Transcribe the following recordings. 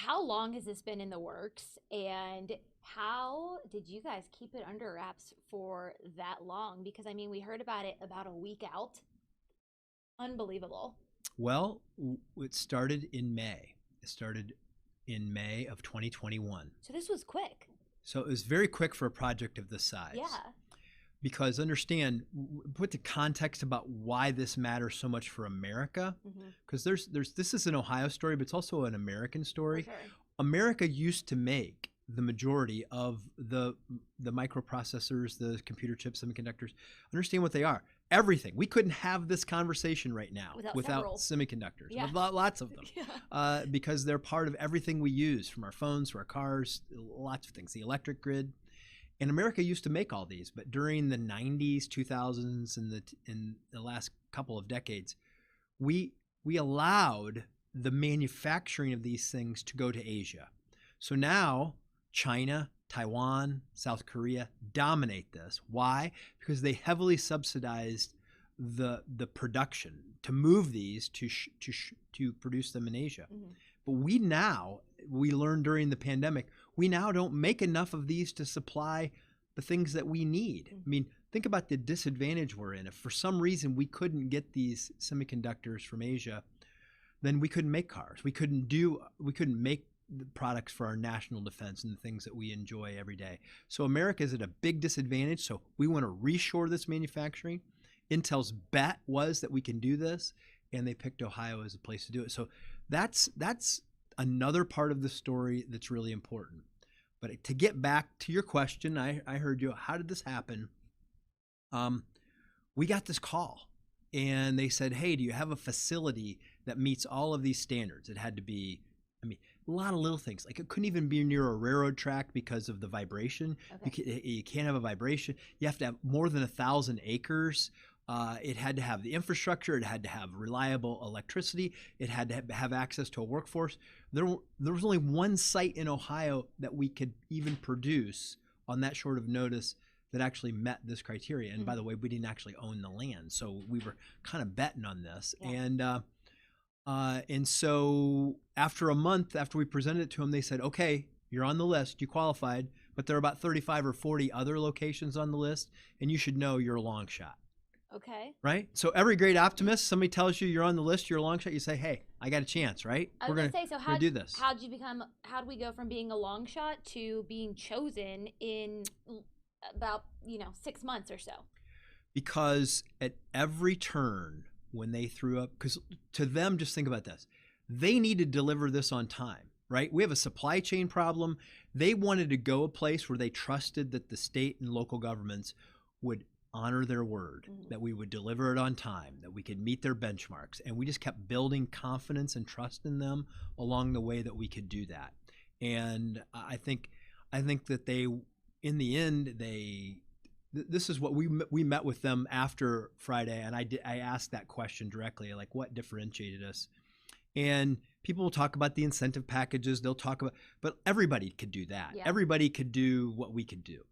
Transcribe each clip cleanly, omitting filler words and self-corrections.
how long has this been in the works, and how did you guys keep it under wraps for that long? Because I mean, we heard about it about a week out. Unbelievable. Well, it started in May. It started in May of 2021. So this was quick. So it was very quick for a project of this size. Yeah. Because understand, put the context about why this matters so much for America. Because there's this is an Ohio story, but it's also an American story. For sure. America used to make the majority of the microprocessors, the computer chips, semiconductors. Understand what they are. Everything. We couldn't have this conversation right now without semiconductors. Yeah. Lots of them. Yeah. Because they're part of everything we use, from our phones to our cars, lots of things, the electric grid. And America used to make all these, but during the 90s, 2000s, and in the last couple of decades, we allowed the manufacturing of these things to go to Asia. So now China, Taiwan, South Korea dominate this. Why? Because they heavily subsidized the production to move these to produce them in Asia. But we learned during the pandemic, we now don't make enough of these to supply the things that we need. I mean, think about the disadvantage we're in. If for some reason we couldn't get these semiconductors from Asia, then we couldn't make cars. We couldn't make the products for our national defense and the things that we enjoy every day. So America is at a big disadvantage. So we want to reshore this manufacturing. Intel's bet was that we can do this, and they picked Ohio as a place to do it. So that's another part of the story that's really important. But to get back to your question, I heard you. How did this happen? We got this call, and they said, "Hey, do you have a facility that meets all of these standards?" It had to be, I mean, a lot of little things. Like it couldn't even be near a railroad track because of the vibration. Okay. You can't have a vibration. You have to have more than 1,000 acres. It had to have the infrastructure. It had to have reliable electricity. It had to have access to a workforce. There was only one site in Ohio that we could even produce on that short of notice that actually met this criteria. And by the way, we didn't actually own the land, so we were kind of betting on this. Yeah. And so after a month, after we presented it to them, they said, "Okay, you're on the list. You qualified, but there are about 35 or 40 other locations on the list, and you should know you're a long shot." Okay. Right? So every great optimist, somebody tells you you're on the list, you're a long shot, you say, "Hey, I got a chance," right? I was gonna say, so we're gonna do this. How do we go from being a long shot to being chosen in about 6 months or so? Because at every turn when they threw up, because to them, just think about this, they need to deliver this on time, right? We have a supply chain problem. They wanted to go a place where they trusted that the state and local governments would honor their word, that we would deliver it on time, that we could meet their benchmarks. And we just kept building confidence and trust in them along the way that we could do that. And I think that they, in the end, this is what we met with them after Friday, and I asked that question directly, like, what differentiated us? And people will talk about the incentive packages, they'll talk about, but everybody could do that. Yeah. Everybody could do what we could do.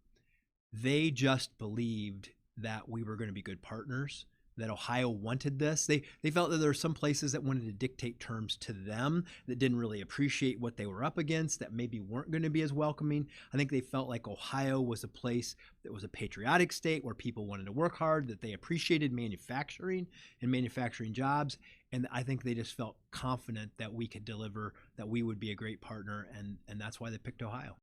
They just believed that we were going to be good partners, that Ohio wanted this. They felt that there were some places that wanted to dictate terms to them, that didn't really appreciate what they were up against, that maybe weren't going to be as welcoming. I think they felt like Ohio was a place that was a patriotic state where people wanted to work hard, that they appreciated manufacturing and manufacturing jobs. And I think they just felt confident that we could deliver, that we would be a great partner, and that's why they picked Ohio.